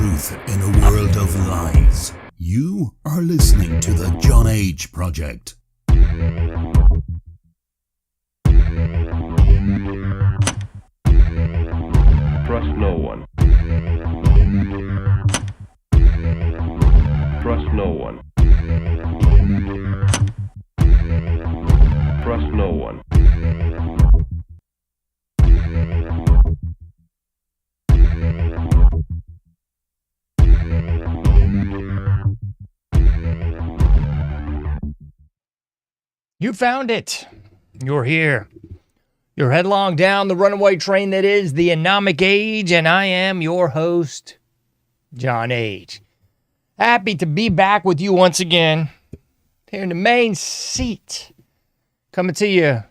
truth in a world of lies. You are listening to The John H. Project. Trust no one. Trust no one. Trust no one. You found it. You're here. You're headlong down the runaway train that is the anomic age, and I am your host, John H. Happy to be back with you once again here in the main seat. Coming to you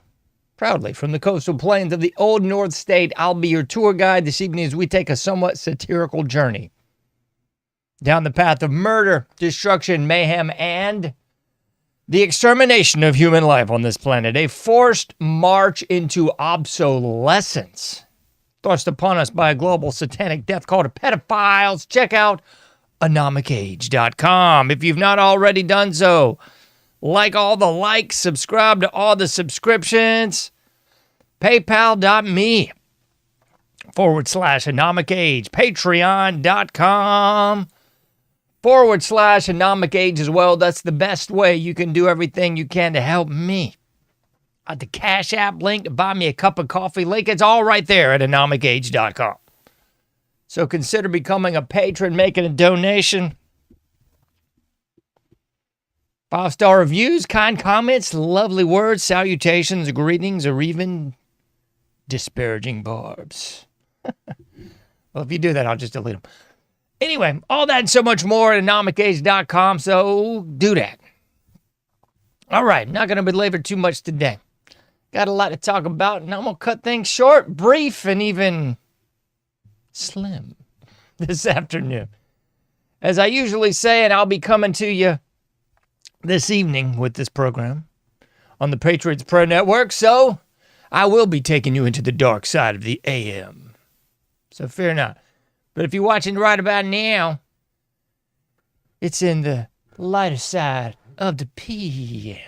proudly from the coastal plains of the Old North State. I'll be your tour guide this evening as we take a somewhat satirical journey down the path of murder, destruction, mayhem, and the extermination of human life on this planet. A forced march into obsolescence thrust upon us by a global satanic death call to pedophiles. Check out anomicage.com if you've not already done so. Like all the likes, subscribe to all the subscriptions. PayPal.me /anomicage. Patreon.com /anomicage as well. That's the best way you can do everything you can to help me. The Cash App link to buy me a cup of coffee link, it's all right there at anomicage.com. So consider becoming a patron, making a donation. 5-star reviews, kind comments, lovely words, salutations, greetings, or even disparaging barbs. Well, if you do that, I'll just delete them. Anyway, all that and so much more at anomicage.com, so do that. All right, not going to belabor too much today. Got a lot to talk about, and I'm going to cut things short, brief, and even slim this afternoon. As I usually say, and I'll be coming to you this evening with this program on the Patriots Pro Network, so I will be taking you into the dark side of the AM. So fear not. But if you're watching right about now, it's in the lighter side of the PM.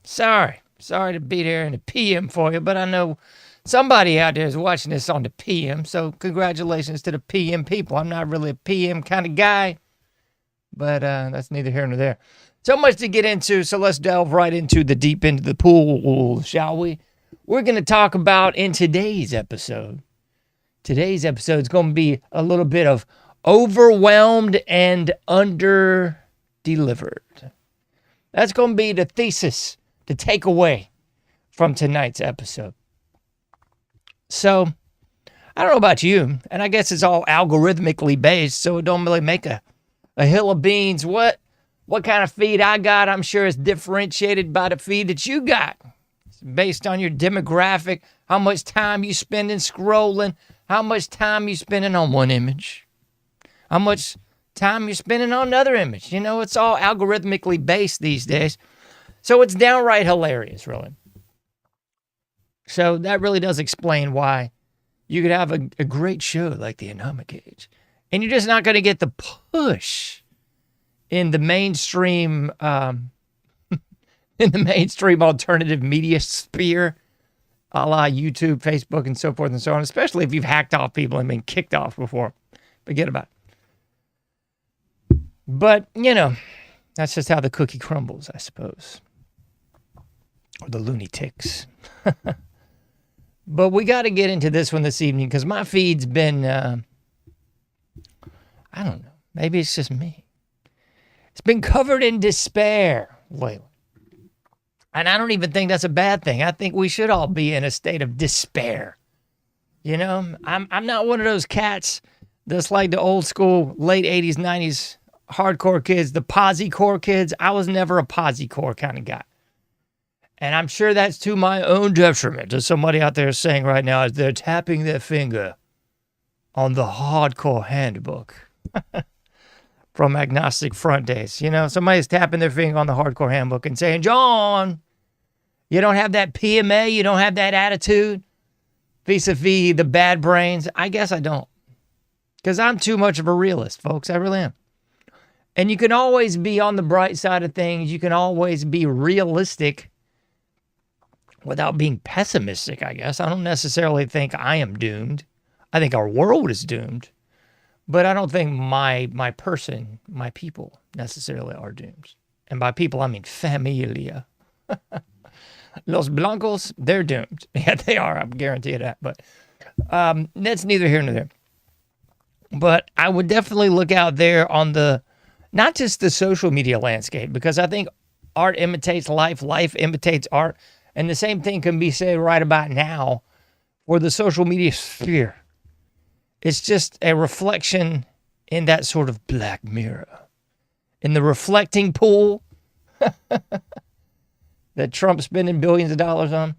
Sorry to be there in the PM for you, but I know somebody out there is watching this on the PM, so congratulations to the PM people. I'm not really a PM kind of guy, but that's neither here nor there. So much to get into, so let's delve right into the deep end of the pool, shall we? We're going to talk about in today's episode. Today's episode is going to be a little bit of overwhelmed and under-delivered. That's going to be the thesis, the takeaway from tonight's episode. So, I don't know about you, and I guess it's all algorithmically based, so it don't really make a hill of beans. What kind of feed I got, I'm sure is differentiated by the feed that you got. It's based on your demographic, how much time you spending scrolling, how much time you spending on one image, how much time you're spending on another image. You know, it's all algorithmically based these days. So it's downright hilarious, really. So that really does explain why you could have a great show like The Anomic Age, and you're just not going to get the push in the mainstream alternative media sphere, a la YouTube, Facebook, and so forth and so on, especially if you've hacked off people and been kicked off before. Forget about it. But, you know, that's just how the cookie crumbles, I suppose. Or the loony ticks. But we got to get into this one this evening because my feed's been, I don't know, maybe it's just me. It's been covered in despair lately. And I don't even think that's a bad thing. I think we should all be in a state of despair. You know, I'm not one of those cats that's like the old school late 80s, 90s hardcore kids, the posi-core kids. I was never a posi-core kind of guy. And I'm sure that's to my own detriment, as somebody out there is saying right now as they're tapping their finger on the hardcore handbook from Agnostic Front days. You know, somebody's tapping their finger on the hardcore handbook and saying, John, you don't have that PMA, you don't have that attitude vis-a-vis the bad brains. I guess I don't. Because I'm too much of a realist, folks. I really am. And you can always be on the bright side of things. You can always be realistic without being pessimistic, I guess. I don't necessarily think I am doomed. I think our world is doomed. But I don't think my person, my people, necessarily are doomed. And by people, I mean familia. Los Blancos, they're doomed. Yeah, they are. I'm guaranteed that. But that's neither here nor there. But I would definitely look out there on not just the social media landscape, because I think art imitates life, life imitates art. And the same thing can be said right about now for the social media sphere. It's just a reflection in that sort of black mirror. In the reflecting pool that Trump's spending billions of dollars on.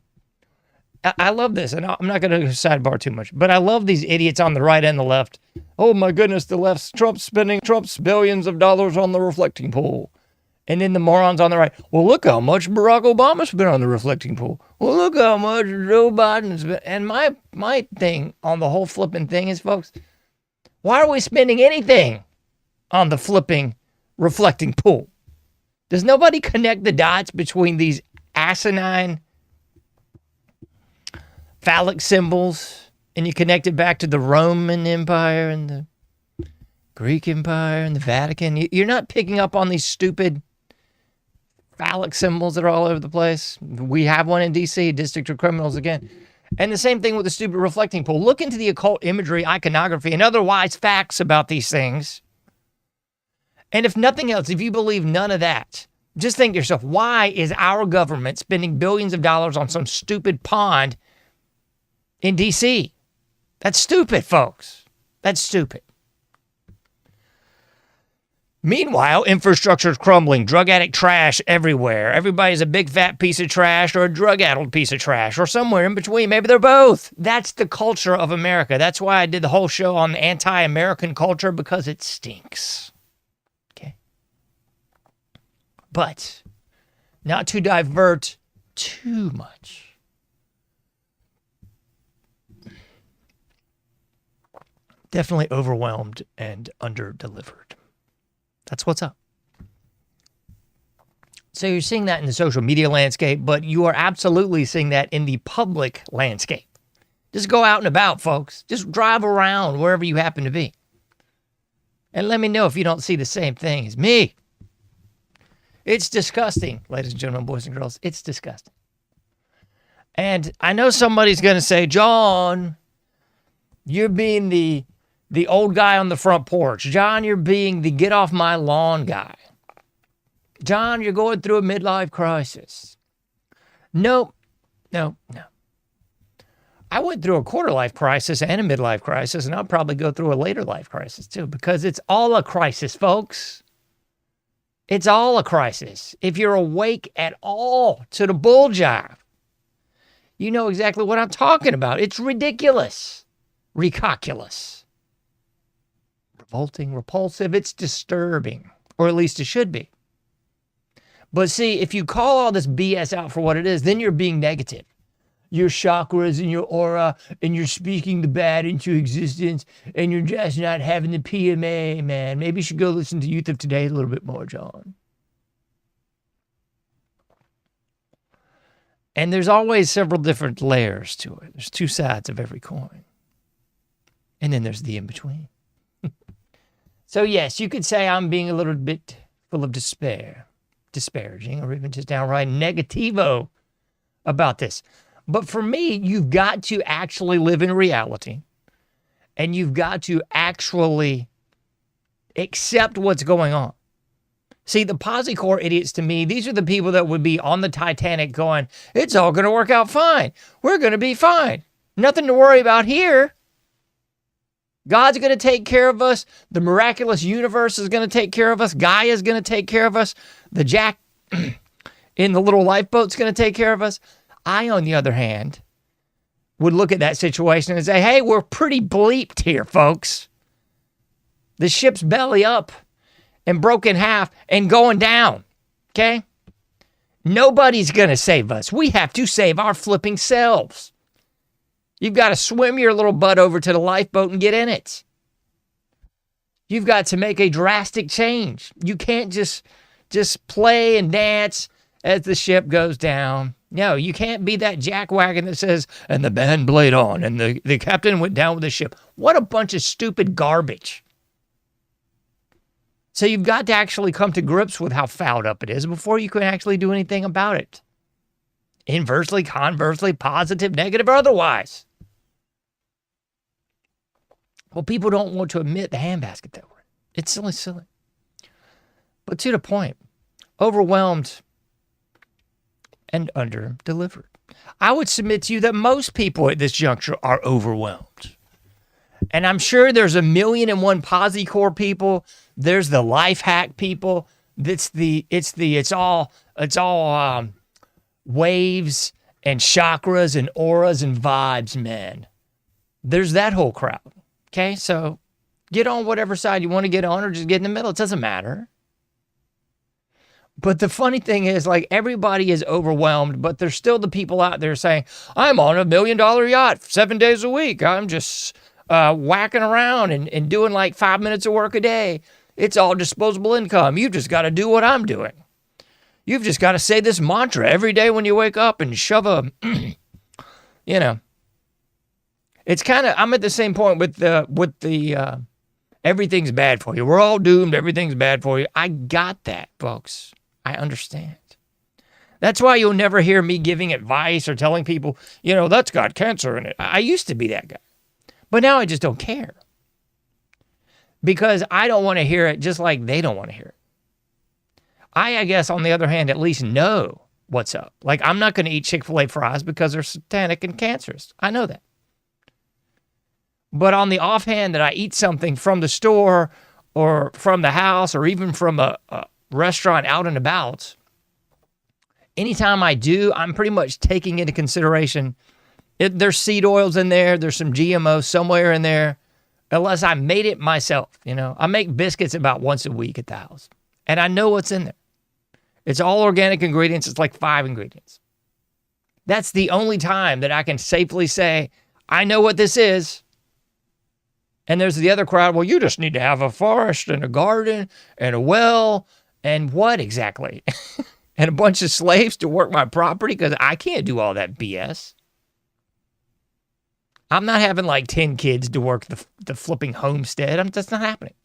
I love this, and I'm not going to sidebar too much, but I love these idiots on the right and the left. Oh my goodness, the left's Trump's billions of dollars on the reflecting pool. And then the morons on the right, well, look how much Barack Obama spent on the reflecting pool. Well, look how much Joe Biden spent. And my thing on the whole flipping thing is, folks, why are we spending anything on the flipping reflecting pool? Does nobody connect the dots between these asinine phallic symbols, and you connect it back to the Roman Empire and the Greek Empire and the Vatican? You're not picking up on these stupid phallic symbols that are all over the place. We have one in D.C., District of Criminals again. And the same thing with the stupid reflecting pool. Look into the occult imagery, iconography, and otherwise facts about these things. And if nothing else, if you believe none of that, just think to yourself, why is our government spending billions of dollars on some stupid pond in D.C.? That's stupid, folks. That's stupid. Meanwhile, infrastructure is crumbling, drug addict trash everywhere. Everybody's a big fat piece of trash or a drug-addled piece of trash or somewhere in between. Maybe they're both. That's the culture of America. That's why I did the whole show on anti-American culture, because it stinks. Okay? But not to divert too much. Definitely overwhelmed and under-delivered. That's what's up. So you're seeing that in the social media landscape, but you are absolutely seeing that in the public landscape. Just go out and about, folks. Just drive around wherever you happen to be. And let me know if you don't see the same thing as me. It's disgusting, ladies and gentlemen, boys and girls. It's disgusting. And I know somebody's going to say, John, you're being the old guy on the front porch. John, you're being the get off my lawn guy. John, you're going through a midlife crisis. No. I went through a quarter life crisis and a midlife crisis, and I'll probably go through a later life crisis too, because it's all a crisis, folks. It's all a crisis. If you're awake at all to the bull jive, you know exactly what I'm talking about. It's ridiculous. Recalculous. Revolting, repulsive, it's disturbing, or at least it should be. But see, if you call all this BS out for what it is, then you're being negative. Your chakras and your aura, and you're speaking the bad into existence, and you're just not having the PMA, man. Maybe you should go listen to Youth of Today a little bit more, John. And there's always several different layers to it. There's two sides of every coin. And then there's the in-between. So yes, you could say I'm being a little bit full of despair, disparaging, or even just downright negativo about this. But for me, you've got to actually live in reality, and you've got to actually accept what's going on. See, the Posicore idiots, to me, these are the people that would be on the Titanic going, it's all going to work out fine. We're going to be fine. Nothing to worry about here. God's going to take care of us. The miraculous universe is going to take care of us. Gaia is going to take care of us. The Jack in the little lifeboat's going to take care of us. I, on the other hand, would look at that situation and say, hey, we're pretty bleeped here, folks. The ship's belly up and broke in half and going down, okay? Nobody's going to save us. We have to save our flipping selves. You've got to swim your little butt over to the lifeboat and get in it. You've got to make a drastic change. You can't just play and dance as the ship goes down. No, you can't be that jackwagon that says, and the band played on, and the captain went down with the ship. What a bunch of stupid garbage. So you've got to actually come to grips with how fouled up it is before you can actually do anything about it. Inversely, conversely, positive, negative, or otherwise. Well, people don't want to admit the handbasket that we're in. It's silly. But to the point, overwhelmed and under-delivered. I would submit to you that most people at this juncture are overwhelmed. And I'm sure there's 1,000,001 Posi-Core people. There's the life hack people. It's all waves and chakras and auras and vibes, man. There's that whole crowd. Okay, so get on whatever side you want to get on or just get in the middle. It doesn't matter. But the funny thing is, like, everybody is overwhelmed, but there's still the people out there saying, I'm on $1 million yacht 7 days a week. I'm just whacking around and doing like 5 minutes of work a day. It's all disposable income. You've just got to do what I'm doing. You've just got to say this mantra every day when you wake up and shove a, It's kind of, I'm at the same point with the everything's bad for you. We're all doomed. Everything's bad for you. I got that, folks. I understand. That's why you'll never hear me giving advice or telling people, that's got cancer in it. I used to be that guy. But now I just don't care. Because I don't want to hear it just like they don't want to hear it. I guess, on the other hand, at least know what's up. Like, I'm not going to eat Chick-fil-A fries because they're satanic and cancerous. I know that. But on the offhand that I eat something from the store or from the house or even from a restaurant out and about, anytime I do, I'm pretty much taking into consideration there's seed oils in there, there's some GMO somewhere in there, unless I made it myself. I make biscuits about once a week at the house, and I know what's in there. It's all organic ingredients. It's like 5 ingredients. That's the only time that I can safely say, I know what this is. And there's the other crowd, well, you just need to have a forest and a garden and a well and what exactly? And a bunch of slaves to work my property because I can't do all that BS. I'm not having like 10 kids to work the flipping homestead. That's not happening.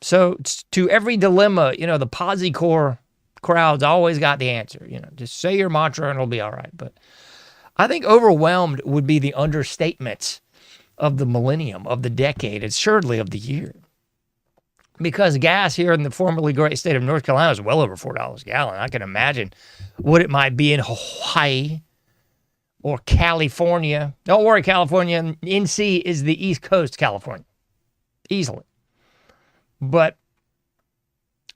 So to every dilemma, the Posi-Core crowd's always got the answer. Just say your mantra and it'll be all right. But I think overwhelmed would be the understatement of the millennium, of the decade, and surely of the year. Because gas here in the formerly great state of North Carolina is well over $4 a gallon. I can imagine what it might be in Hawaii or California. Don't worry, California. NC is the East Coast, California. Easily. But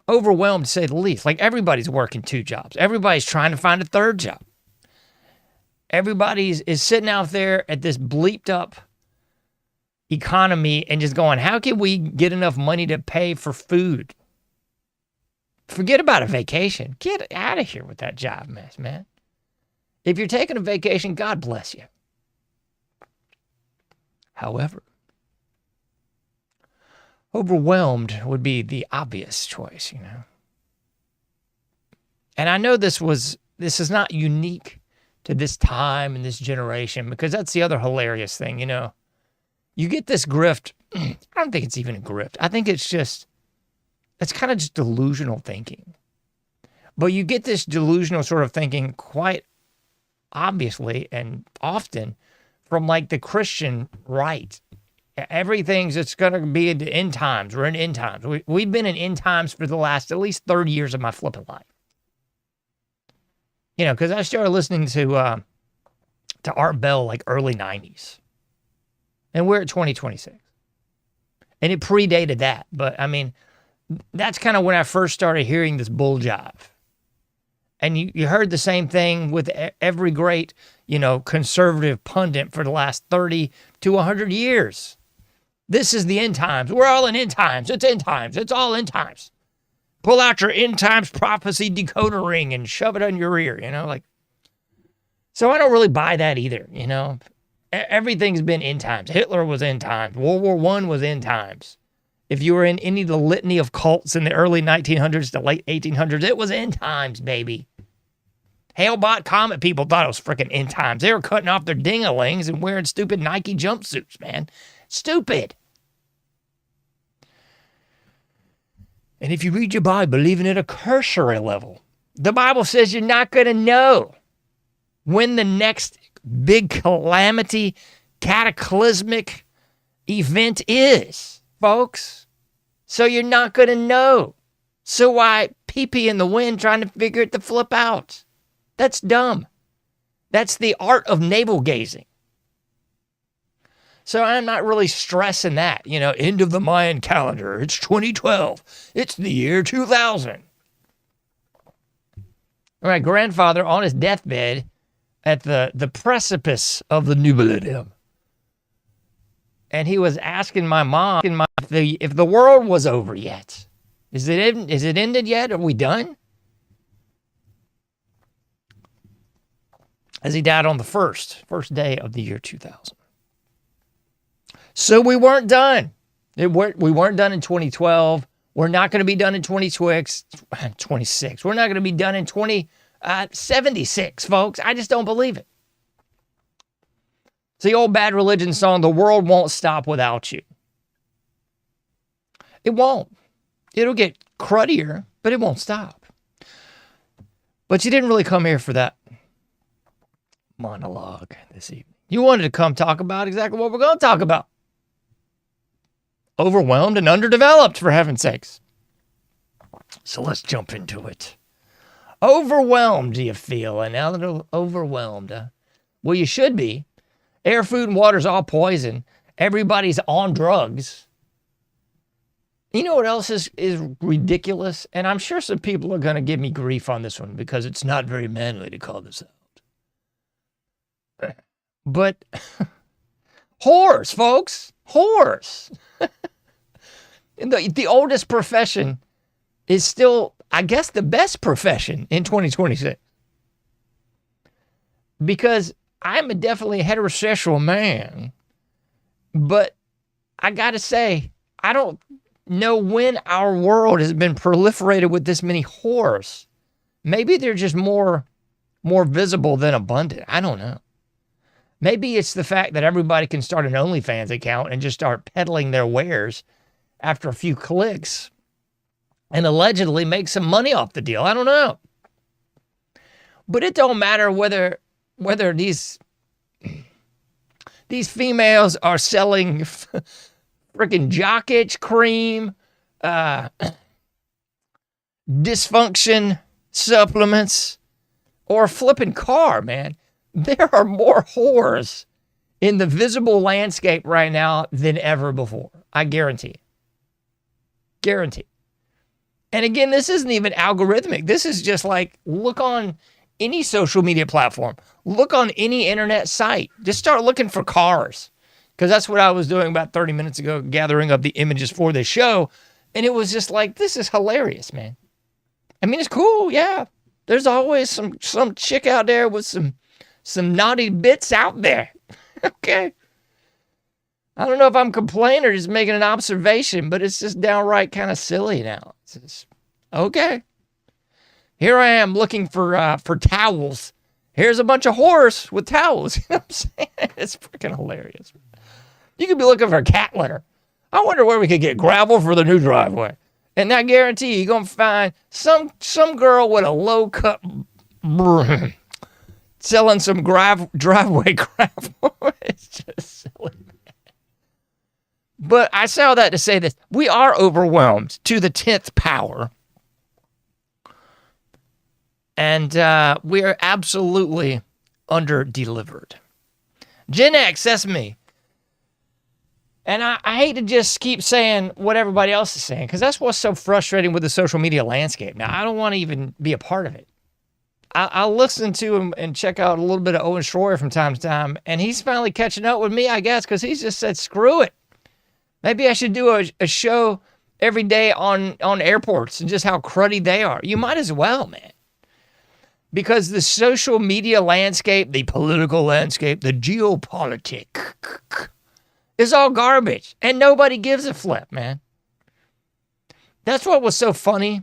overwhelmed, to say the least. Like, everybody's working 2 jobs. Everybody's trying to find a 3rd job. Everybody is sitting out there at this bleeped up economy and just going, how can we get enough money to pay for food? Forget about a vacation. Get out of here with that job mess, man. If you're taking a vacation, God bless you. However, overwhelmed would be the obvious choice, And I know this is not unique to this time and this generation, because that's the other hilarious thing, You get this grift. I don't think it's even a grift. I think it's kind of just delusional thinking. But you get this delusional sort of thinking quite obviously and often from like the Christian right. Everything's it's going to be in the end times. We're in end times. We've been in end times for the last at least 30 years of my flipping life. Because I started listening to Art Bell like early 90s. And we're at 2026. And it predated that. But, I mean, that's kind of when I first started hearing this bull jive. And you heard the same thing with every great, conservative pundit for the last 30 to 100 years. This is the end times. We're all in end times. It's end times. It's all end times. Pull out your end times prophecy decoder ring and shove it on your ear, So I don't really buy that either, Everything's been end times. Hitler was end times. World War I was end times. If you were in any of the litany of cults in the early 1900s to late 1800s, it was end times, baby. Hale-Bopp Comet people thought it was freaking end times. They were cutting off their ding-a-lings and wearing stupid Nike jumpsuits, man. Stupid. And if you read your Bible, even at a cursory level, the Bible says you're not going to know when the next big calamity, cataclysmic event is, folks. So you're not going to know. So why pee-pee in the wind trying to figure it to flip out? That's dumb. That's the art of navel gazing. So I'm not really stressing that. End of the Mayan calendar. It's 2012. It's the year 2000. My grandfather on his deathbed at the precipice of the new millennium. And he was asking my mom if the world was over yet. Is it ended yet? Are we done? As he died on the first day of the year 2000. So we weren't done. We weren't done in 2012. We're not going to be done in 26. We're not going to be done in 2076, folks. I just don't believe it. It's the old Bad Religion song, "The world won't stop without you." It won't. It'll get cruddier, but it won't stop. But you didn't really come here for that monologue this evening. You wanted to come talk about exactly what we're going to talk about. Overwhelmed and underdeveloped, for heaven's sakes. So let's jump into it. Overwhelmed, do you feel? And now that overwhelmed, well, you should be. Air, food, and water's all poison. Everybody's on drugs. You know what else is ridiculous? And I'm sure some people are going to give me grief on this one because it's not very manly to call this out. But whores, folks. Whores. The oldest profession is still, I guess, the best profession in 2026. Because I'm definitely a heterosexual man, but I got to say, I don't know when our world has been proliferated with this many whores. Maybe they're just more visible than abundant. I don't know. Maybe it's the fact that everybody can start an OnlyFans account and just start peddling their wares after a few clicks and allegedly make some money off the deal. I don't know. But it don't matter whether these females are selling freaking jock itch cream, dysfunction supplements, or a flipping car, man. There are more whores in the visible landscape right now than ever before. I guarantee. Guarantee. And again, this isn't even algorithmic. This is just like, look on any social media platform. Look on any internet site. Just start looking for cars. Because that's what I was doing about 30 minutes ago, gathering up the images for this show. And it was just like, this is hilarious, man. I mean, it's cool, yeah. There's always some chick out there with some naughty bits out there. Okay. I don't know if I'm complaining or just making an observation, but it's just downright kind of silly now. It's just, okay. Here I am looking for towels. Here's a bunch of whores with towels. You know what I'm saying? It's freaking hilarious. You could be looking for cat litter. I wonder where we could get gravel for the new driveway. And I guarantee you're going to find some girl with a low-cut broom selling some driveway gravel. It's just silly. But I say all that to say this. We are overwhelmed to the 10th power. And we are absolutely underdelivered. Gen X, that's me. And I hate to just keep saying what everybody else is saying, because that's what's so frustrating with the social media landscape. Now, I don't want to even be a part of it. I'll listen to him and check out a little bit of Owen Schroyer from time to time, and he's finally catching up with me, I guess, because he's just said, screw it. Maybe I should do a show every day on airports and just how cruddy they are. You might as well, man. Because the social media landscape, the political landscape, the geopolitic is all garbage. And nobody gives a flip, man. That's what was so funny.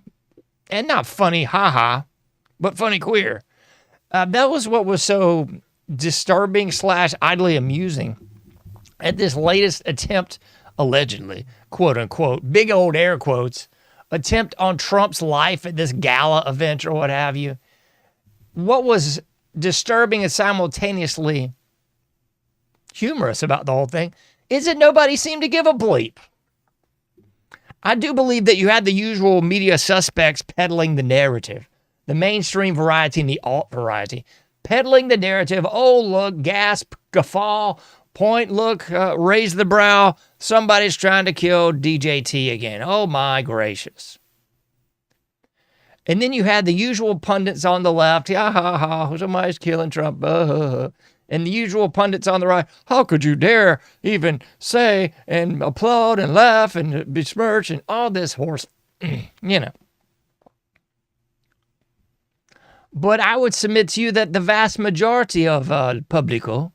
And not funny, haha, but funny queer. That was what was so disturbing / idly amusing at this latest attempt, allegedly, quote unquote, big old air quotes, attempt on Trump's life at this gala event or what have you. What was disturbing and simultaneously humorous about the whole thing is that nobody seemed to give a bleep. I do believe that you had the usual media suspects peddling the narrative, the mainstream variety and the alt variety, peddling the narrative. Oh, look, gasp, guffaw, point, look, raise the brow. Somebody's trying to kill DJT again. Oh, my gracious. And then you had the usual pundits on the left. Ha, ha, ha, somebody's killing Trump. And the usual pundits on the right. How could you dare even say and applaud and laugh and besmirch and all this horse, you know. But I would submit to you that the vast majority of Publico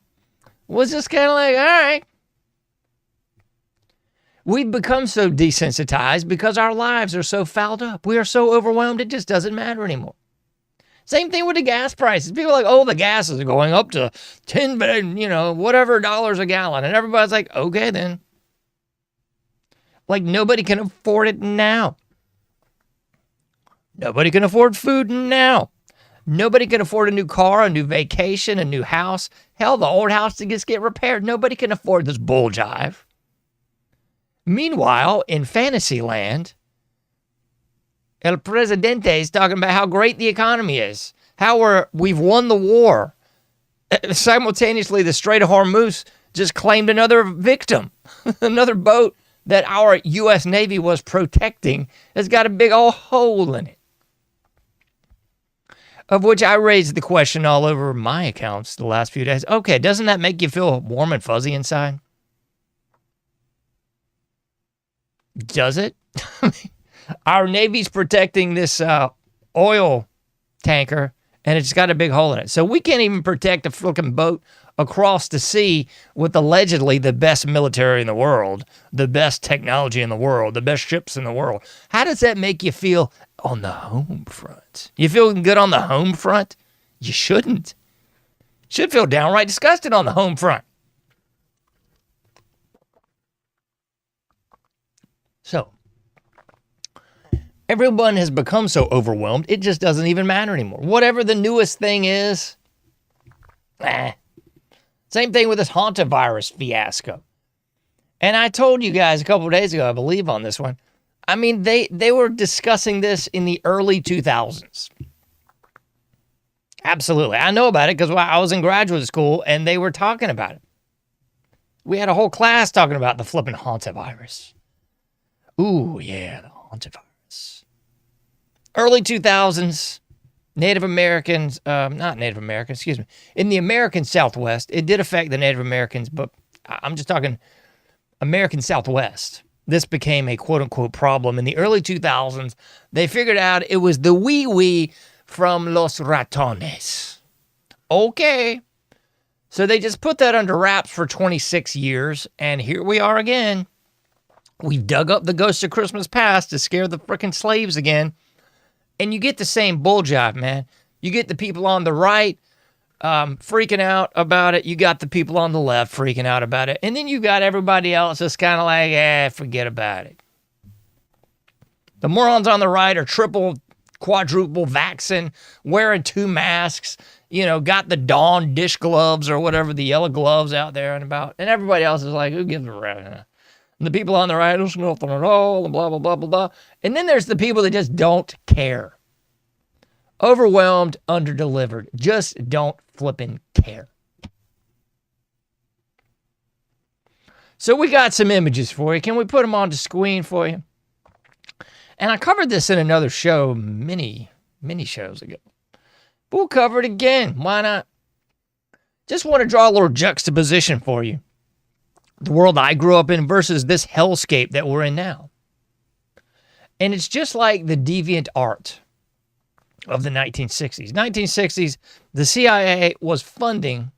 was just kind of like, all right. We've become so desensitized because our lives are so fouled up. We are so overwhelmed, it just doesn't matter anymore. Same thing with the gas prices. People are like, oh, the gas is going up to 10, whatever dollars a gallon. And everybody's like, okay, then. Like, nobody can afford it now. Nobody can afford food now. Nobody can afford a new car, a new vacation, a new house. Hell, the old house to just get repaired. Nobody can afford this bull jive. Meanwhile, in fantasy land, El Presidente is talking about how great the economy is, how we've won the war. Simultaneously, the Strait of Hormuz just claimed another victim. Another boat that our U.S. Navy was protecting has got a big old hole in it. Of which I raised the question all over my accounts the last few days. Okay, doesn't that make you feel warm and fuzzy inside? Does it? Our Navy's protecting this oil tanker, and it's got a big hole in it. So we can't even protect a fucking boat across the sea with allegedly the best military in the world, the best technology in the world, the best ships in the world. How does that make you feel on the home front? You feeling good on the home front? You shouldn't. Should feel downright disgusted on the home front. So, everyone has become so overwhelmed, it just doesn't even matter anymore. Whatever the newest thing is, Same thing with this hantavirus fiasco. And I told you guys a couple of days ago, I believe, on this one. I mean, they were discussing this in the early 2000s. Absolutely. I know about it because I was in graduate school and they were talking about it. We had a whole class talking about the flipping hantavirus. Ooh, yeah, the hantavirus. Early 2000s, Native Americans, not Native Americans, excuse me. In the American Southwest, it did affect the Native Americans, but I'm just talking American Southwest. This became a quote-unquote problem. In the early 2000s, they figured out it was the wee-wee from los ratones. Okay. So they just put that under wraps for 26 years, and here we are again. We've dug up the ghosts of Christmas past to scare the frickin' slaves again. And you get the same bull jive, man. You get the people on the right freaking out about it. You got the people on the left freaking out about it. And then you got everybody else that's kind of like, forget about it. The morons on the right are triple, quadruple vaccine, wearing 2 masks, got the Dawn dish gloves or whatever, the yellow gloves out there and about. And everybody else is like, who gives a rap? And the people on the right, there's nothing at all, and blah, blah, blah, blah, blah. And then there's the people that just don't care. Overwhelmed, underdelivered. Just don't flipping care. So we got some images for you. Can we put them on the screen for you? And I covered this in another show many shows ago. But we'll cover it again. Why not? Just want to draw a little juxtaposition for you. The world I grew up in versus this hellscape that we're in now. And it's just like the deviant art of the 1960s. 1960s, the CIA was funding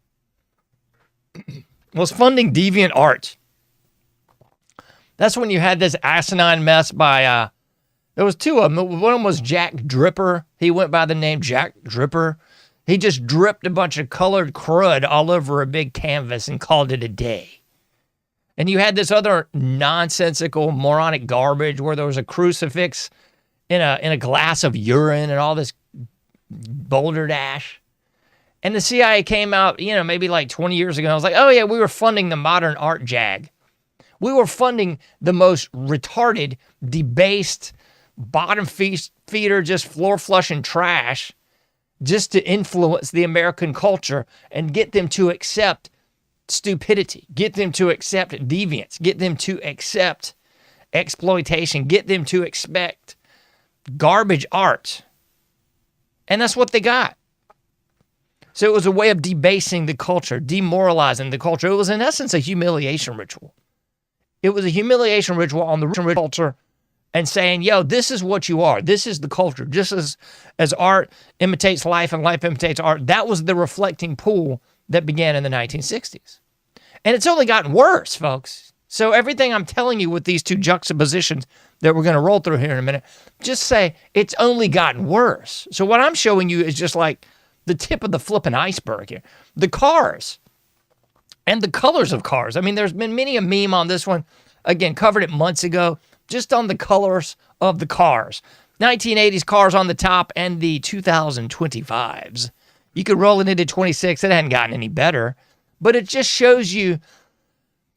deviant art. That's when you had this asinine mess by, there was two of them. One of them was Jack Dripper. He went by the name Jack Dripper. He just dripped a bunch of colored crud all over a big canvas and called it a day. And you had this other nonsensical, moronic garbage where there was a crucifix in a glass of urine and all this boulder dash. And the CIA came out, maybe like 20 years ago. And I was like, oh yeah, we were funding the modern art jag. We were funding the most retarded, debased, bottom feeder, just floor flushing trash just to influence the American culture and get them to accept stupidity, get them to accept deviance, get them to accept exploitation, get them to expect garbage art. And that's what they got. So it was a way of debasing the culture, demoralizing the culture. It was, in essence, a humiliation ritual. It was a humiliation ritual on the culture and saying, yo, this is what you are. This is the culture. Just as art imitates life and life imitates art, that was the reflecting pool that began in the 1960s. And it's only gotten worse, folks. So everything I'm telling you with these two juxtapositions that we're going to roll through here in a minute, just say it's only gotten worse. So what I'm showing you is just like the tip of the flipping iceberg here. The cars and the colors of cars. I mean, there's been many a meme on this one. Again, covered it months ago, just on the colors of the cars. 1980s cars on the top and the 2025s. You could roll it into 26. It hadn't gotten any better. But it just shows you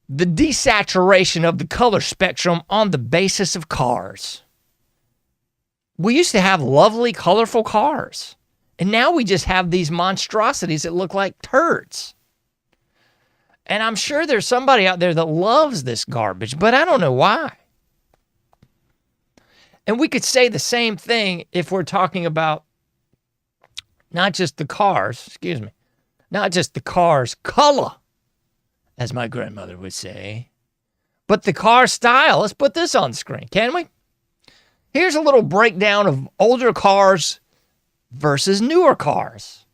the desaturation of the color spectrum on the basis of cars. We used to have lovely, colorful cars. And now we just have these monstrosities that look like turds. And I'm sure there's somebody out there that loves this garbage, but I don't know why. And we could say the same thing if we're talking about not just the cars, not just the car's color, as my grandmother would say, but the car style. Let's put this on screen, can we? Here's a little breakdown of older cars versus newer cars.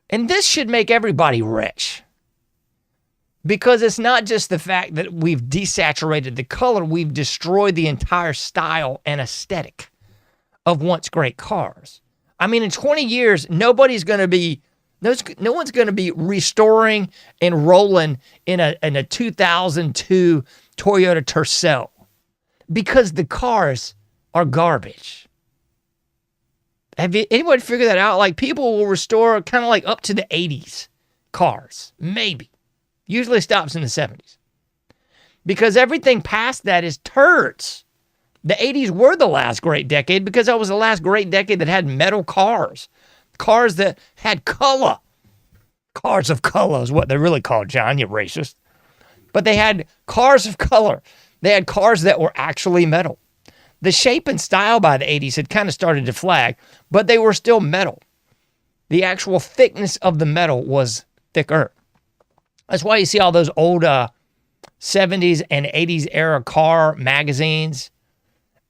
And this should make everybody rich. Because it's not just the fact that we've desaturated the color, we've destroyed the entire style and aesthetic of once great cars. I mean, in 20 years, no one's going to be restoring and rolling in a 2002 Toyota Tercel because the cars are garbage. Have anybody figured that out? Like, people will restore kind of like up to the 80s cars, maybe. Usually stops in the 70s. Because everything past that is turds. The 80s were the last great decade because that was the last great decade that had metal cars. Cars that had color. Cars of color is what they're really called, John, you racist. But they had cars of color. They had cars that were actually metal. The shape and style by the 80s had kind of started to flag, but they were still metal. The actual thickness of the metal was thicker. That's why you see all those old 70s and 80s era car magazines,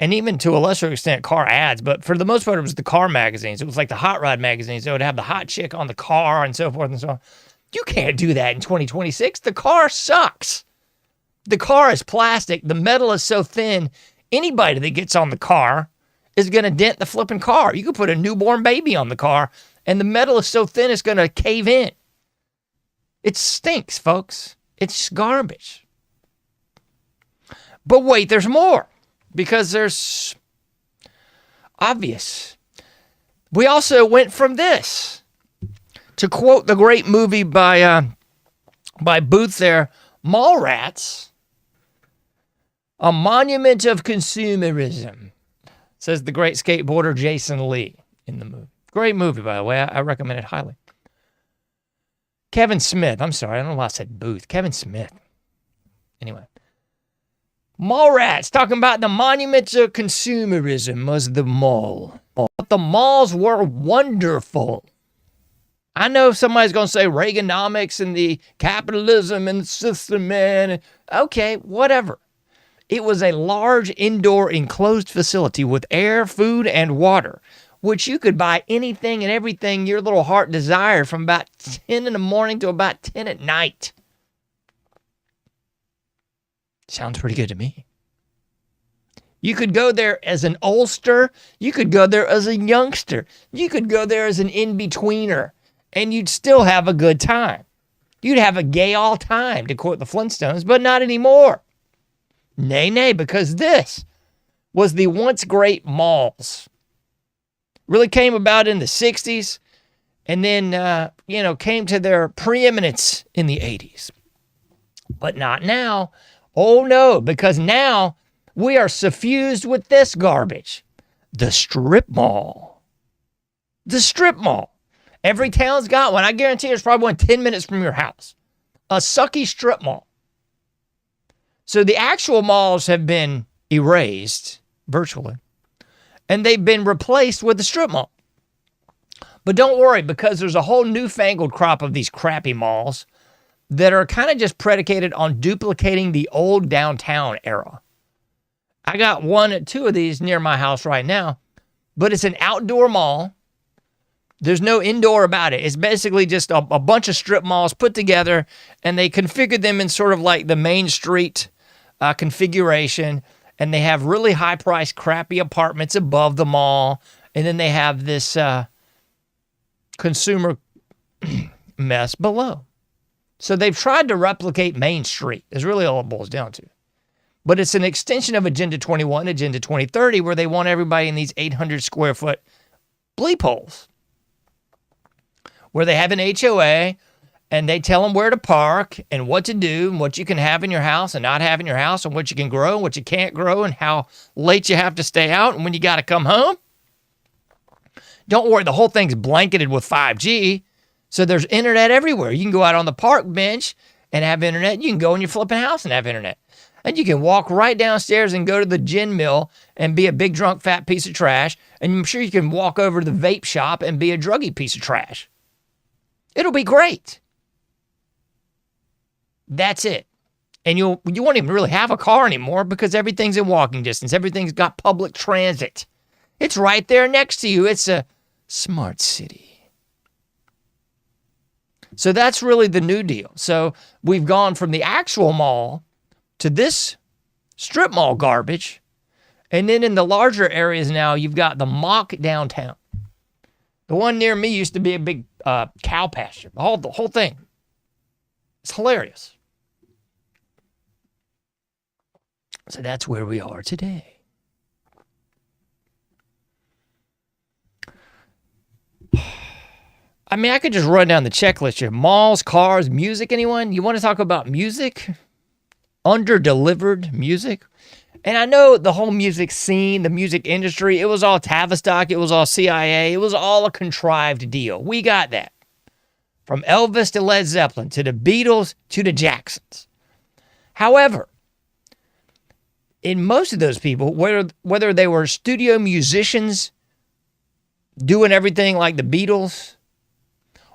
and even to a lesser extent car ads, but for the most part it was the car magazines. It was like the hot rod magazines. They would have the hot chick on the car and so forth and so on. You can't do that in 2026. The car sucks. The car is plastic. The metal is so thin, anybody that gets on the car is going to dent the flipping car. You could put a newborn baby on the car, and the metal is so thin it's going to cave in. It stinks, folks. It's garbage. But wait, there's more. Because there's obvious. We also went from this, to quote the great movie by Booth there, Mallrats, a monument of consumerism, says the great skateboarder Jason Lee in the movie. Great movie, by the way. I recommend it highly. Kevin Smith. I'm sorry. I don't know why I said Booth. Kevin Smith. Anyway. Mallrats, talking about the monuments of consumerism was the mall. But the malls were wonderful. I know somebody's going to say Reaganomics and the capitalism and the system, man. Okay, whatever. It was a large indoor enclosed facility with air, food, and water, which you could buy anything and everything your little heart desired from about 10 in the morning to about 10 at night. Sounds pretty good to me. You could go there as an oldster. You could go there as a youngster. You could go there as an in-betweener, and you'd still have a good time. You'd have a gay all time, to quote the Flintstones, but not anymore. Nay, nay, because this was the once great malls. Really came about in the 60s, and then, came to their preeminence in the 80s. But not now. Oh, no, because now we are suffused with this garbage. The strip mall. The strip mall. Every town's got one. I guarantee there's probably one 10 minutes from your house. A sucky strip mall. So the actual malls have been erased, virtually, and they've been replaced with the strip mall. But don't worry, because there's a whole newfangled crop of these crappy malls that are kind of just predicated on duplicating the old downtown era. I got two of these near my house right now, but it's an outdoor mall. There's no indoor about it. It's basically just a bunch of strip malls put together, and they configured them in sort of like the Main Street configuration, and they have really high-priced, crappy apartments above the mall, and then they have this consumer mess below. So they've tried to replicate Main Street, is really all it boils down to. But it's an extension of Agenda 21, Agenda 2030, where they want everybody in these 800-square-foot bleep holes, where they have an HOA, and they tell them where to park and what to do and what you can have in your house and not have in your house and what you can grow and what you can't grow and how late you have to stay out and when you got to come home. Don't worry, the whole thing's blanketed with 5G, so there's internet everywhere. You can go out on the park bench and have internet. You can go in your flipping house and have internet. And you can walk right downstairs and go to the gin mill and be a big drunk fat piece of trash. And I'm sure you can walk over to the vape shop and be a druggy piece of trash. It'll be great. That's it. And you won't even really have a car anymore because everything's in walking distance. Everything's got public transit. It's right there next to you. It's a smart city. So that's really the new deal. So we've gone from the actual mall to this strip mall garbage. And then in the larger areas now, you've got the mock downtown. The one near me used to be a big cow pasture. The whole thing. It's hilarious. So that's where we are today. I mean, I could just run down the checklist here. Malls, cars, music, anyone? You want to talk about music? Underdelivered music? And I know the whole music scene, the music industry, it was all Tavistock, it was all CIA, it was all a contrived deal. We got that. From Elvis to Led Zeppelin, to the Beatles, to the Jacksons. However, in most of those people, whether they were studio musicians doing everything like the Beatles,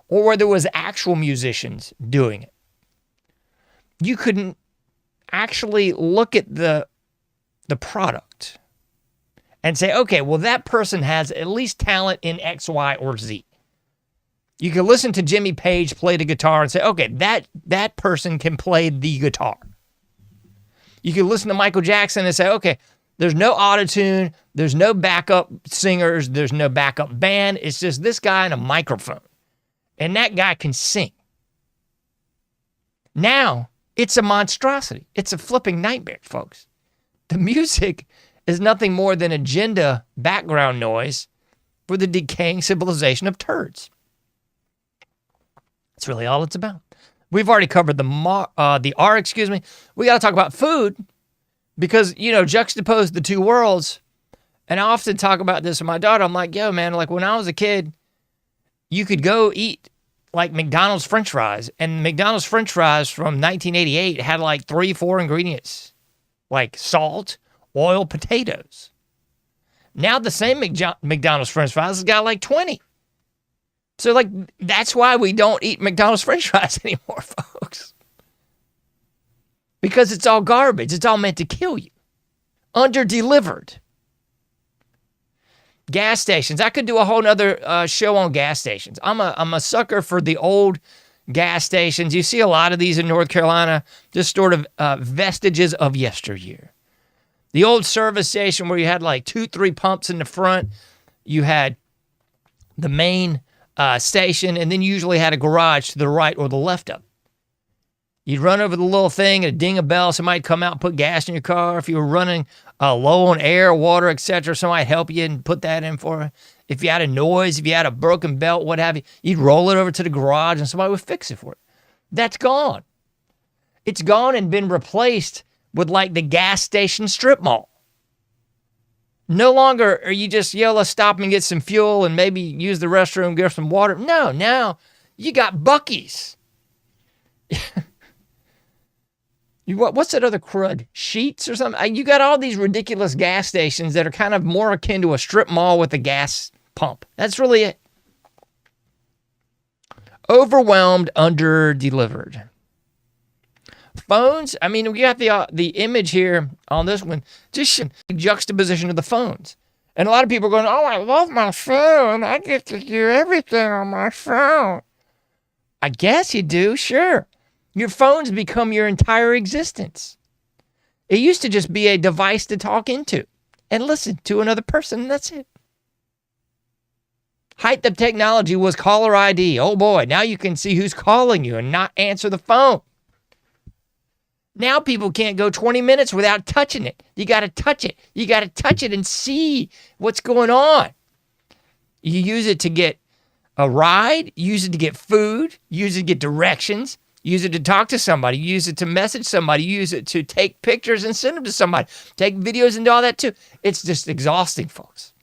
or whether it was actual musicians doing it, you couldn't actually look at the product and say, okay, well, that person has at least talent in X, Y, or Z. You can listen to Jimmy Page play the guitar and say, okay, that person can play the guitar. You can listen to Michael Jackson and say, okay, there's no autotune, there's no backup singers, there's no backup band. It's just this guy and a microphone. And that guy can sing. Now, it's a monstrosity. It's a flipping nightmare, folks. The music is nothing more than agenda background noise for the decaying civilization of turds. That's really all it's about. We've already covered the R. We got to talk about food because, juxtapose the two worlds. And I often talk about this with my daughter. I'm like, yo, man, like when I was a kid, you could go eat like McDonald's French fries. And McDonald's French fries from 1988 had like 3-4 ingredients, like salt, oil, potatoes. Now the same McDonald's French fries has got like 20. So, like, that's why we don't eat McDonald's French fries anymore, folks. Because it's all garbage. It's all meant to kill you. Underdelivered. Gas stations. I could do a whole nother show on gas stations. I'm a sucker for the old gas stations. You see a lot of these in North Carolina, just sort of vestiges of yesteryear. The old service station where you had like 2-3 pumps in the front. You had the main station, and then you usually had a garage to the right or the left of it. You'd run over the little thing and ding a bell. Somebody'd come out and put gas in your car. If you were running low on air, water, etc., somebody'd help you and put that in for you. If you had a noise, if you had a broken belt, what have you, you'd roll it over to the garage and somebody would fix it for you. That's gone. It's gone and been replaced with like the gas station strip mall. No longer are you just, let's stop and get some fuel and maybe use the restroom, get some water. No, now you got Buc-ee's. What's that other crud? Sheets or something? You got all these ridiculous gas stations that are kind of more akin to a strip mall with a gas pump. That's really it. Overwhelmed, under-delivered. Phones, I mean, we got the image here on this one, just juxtaposition of the phones. And a lot of people are going, oh, I love my phone. I get to do everything on my phone. I guess you do, sure. Your phone's become your entire existence. It used to just be a device to talk into and listen to another person, and that's it. Height of technology was caller ID. Oh boy, now you can see who's calling you and not answer the phone. Now people can't go 20 minutes without touching it. You got to touch it. You got to touch it and see what's going on. You use it to get a ride, use it to get food, use it to get directions, use it to talk to somebody, use it to message somebody, use it to take pictures and send them to somebody, take videos and do all that too. It's just exhausting, folks.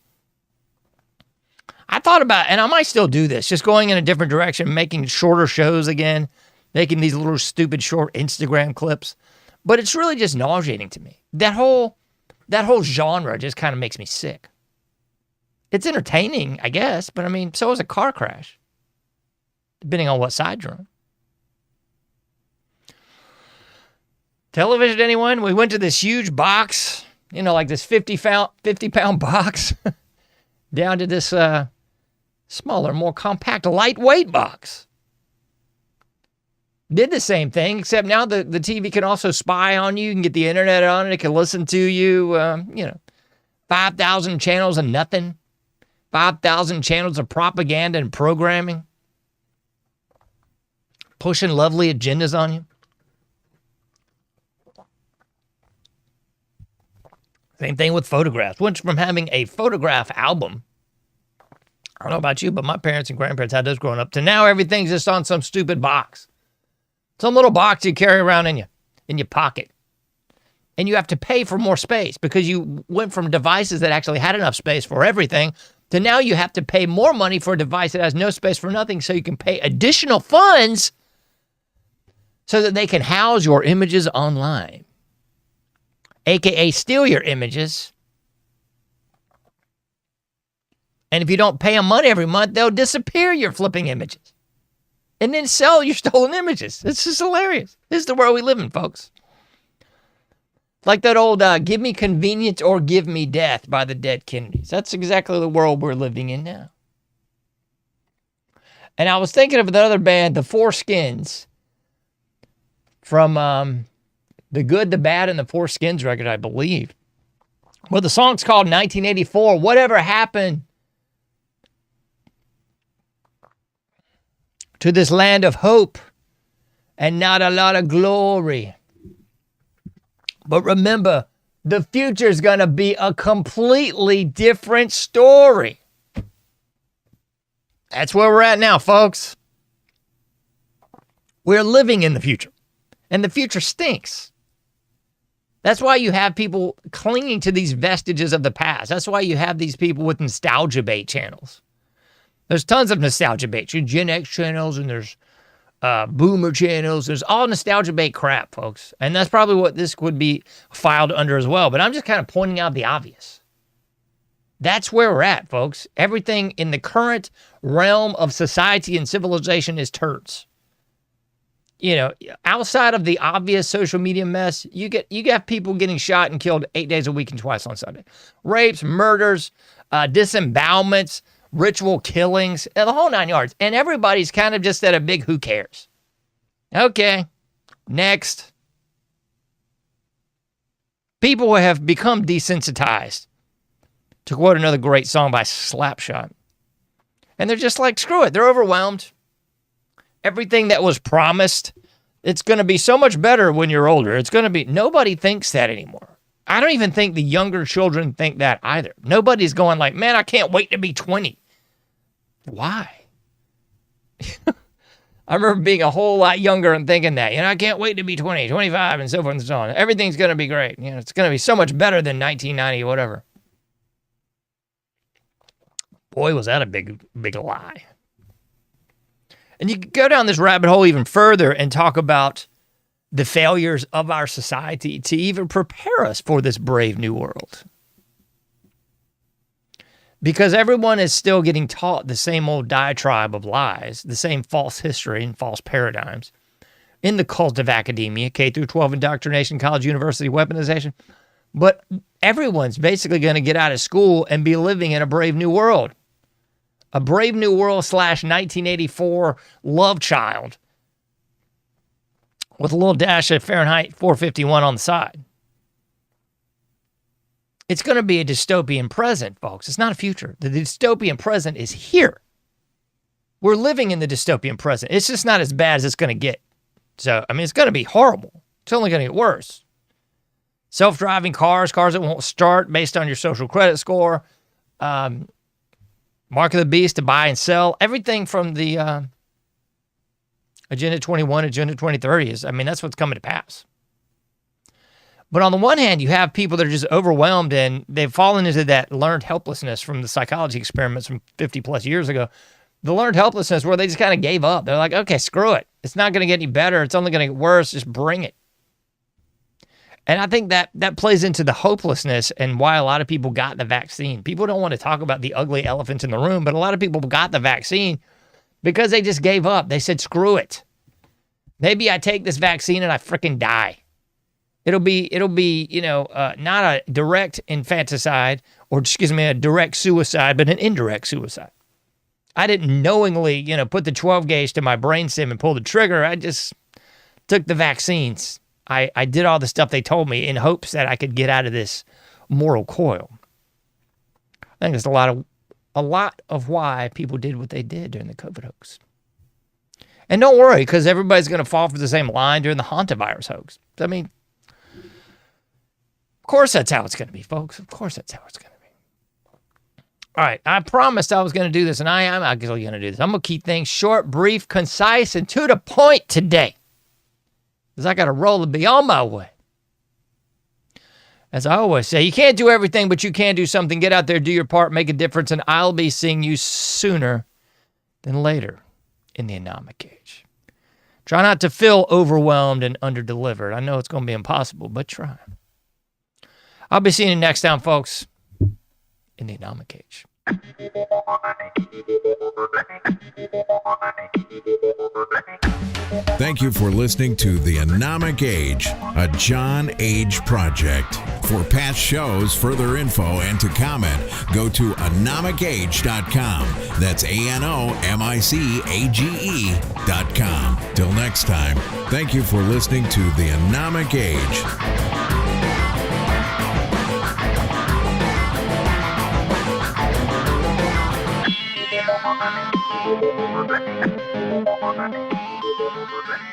I thought about, and I might still do this, just going in a different direction, making shorter shows again, making these little stupid short Instagram clips. But it's really just nauseating to me. That whole genre just kind of makes me sick. It's entertaining, I guess, but I mean, so is a car crash, depending on what side you're on. Television, anyone? We went to this huge box, like this 50-pound box, down to this smaller, more compact, lightweight box. Did the same thing, except now the TV can also spy on you. You can get the internet on it. It can listen to you, 5,000 channels of nothing. 5,000 channels of propaganda and programming. Pushing lovely agendas on you. Same thing with photographs. Went from having a photograph album, I don't know about you, but my parents and grandparents had those growing up, to now everything's just on some stupid box. Some little box you carry around in your pocket. And you have to pay for more space because you went from devices that actually had enough space for everything to now you have to pay more money for a device that has no space for nothing, so you can pay additional funds so that they can house your images online. AKA steal your images. And if you don't pay them money every month, they'll disappear your flipping images and then sell your stolen images. It's just hilarious. This is the world we live in, folks. Like that old give me convenience or give me death by the dead Kennedys. That's exactly the world we're living in now. And I was thinking of another band, the Four Skins, from The Good, the Bad, and the Four Skins record, I believe. Well, the song's called 1984, Whatever Happened to This Land of Hope and Not a Lot of Glory. But remember, the future's going to be a completely different story. That's where we're at now, folks. We're living in the future, and the future stinks. That's why you have people clinging to these vestiges of the past. That's why you have these people with nostalgia bait channels. There's tons of nostalgia baits. There's Gen X channels, and there's boomer channels. There's all nostalgia bait crap, folks. And that's probably what this would be filed under as well. But I'm just kind of pointing out the obvious. That's where we're at, folks. Everything in the current realm of society and civilization is turds. Outside of the obvious social media mess, you got people getting shot and killed 8 days a week and twice on Sunday. Rapes, murders, disembowelments, ritual killings, the whole 9 yards. And everybody's kind of just at a big who cares. Okay, next. People have become desensitized, to quote another great song by Slapshot. And they're just like, screw it. They're overwhelmed. Everything that was promised, it's going to be so much better when you're older. It's going to be, nobody thinks that anymore. I don't even think the younger children think that either. Nobody's going like, man, I can't wait to be 20. Why? I remember being a whole lot younger and thinking that, I can't wait to be 20, 25, and so forth and so on. Everything's going to be great. It's going to be so much better than 1990, whatever. Boy, was that a big, big lie. And you go down this rabbit hole even further and talk about the failures of our society to even prepare us for this brave new world. Because everyone is still getting taught the same old diatribe of lies, the same false history and false paradigms in the cult of academia, K through 12 indoctrination, college, university, weaponization. But everyone's basically going to get out of school and be living in a brave new world. A brave new world / 1984 love child with a little dash of Fahrenheit 451 on the side. It's going to be a dystopian present, folks. It's not a future. The dystopian present is here. We're living in the dystopian present. It's just not as bad as it's going to get. So, it's going to be horrible. It's only going to get worse. Self-driving cars that won't start based on your social credit score, mark of the beast to buy and sell, everything from the Agenda 21, Agenda 2030 is, that's what's coming to pass. But on the one hand, you have people that are just overwhelmed and they've fallen into that learned helplessness from the psychology experiments from 50 plus years ago. The learned helplessness where they just kind of gave up. They're like, okay, screw it. It's not going to get any better. It's only going to get worse. Just bring it. And I think that plays into the hopelessness and why a lot of people got the vaccine. People don't want to talk about the ugly elephant in the room, but a lot of people got the vaccine because they just gave up. They said, screw it. Maybe I take this vaccine and I freaking die. It'll be, not a direct infanticide or, a direct suicide, but an indirect suicide. I didn't knowingly, put the 12 gauge to my brainstem and pull the trigger. I just took the vaccines. I did all the stuff they told me in hopes that I could get out of this moral coil. I think it's a lot of why people did what they did during the COVID hoax. And don't worry, because everybody's going to fall for the same line during the hantavirus hoax. Of course that's how it's going to be, folks. Of course that's how it's going to be. All right, I promised I was going to do this, and I am actually going to do this. I'm going to keep things short, brief, concise, and to the point today. Because I got to roll and be on my way. As I always say, you can't do everything, but you can do something. Get out there, do your part, make a difference, and I'll be seeing you sooner than later in the anomic age. Try not to feel overwhelmed and underdelivered. I know it's going to be impossible, but try. I'll be seeing you next time, folks, in the anomic age. Thank you for listening to The Anomic Age, a John Age project. For past shows, further info, and to comment, go to anomicage.com. That's ANOMICAGE.com. Till next time, thank you for listening to The Anomic Age.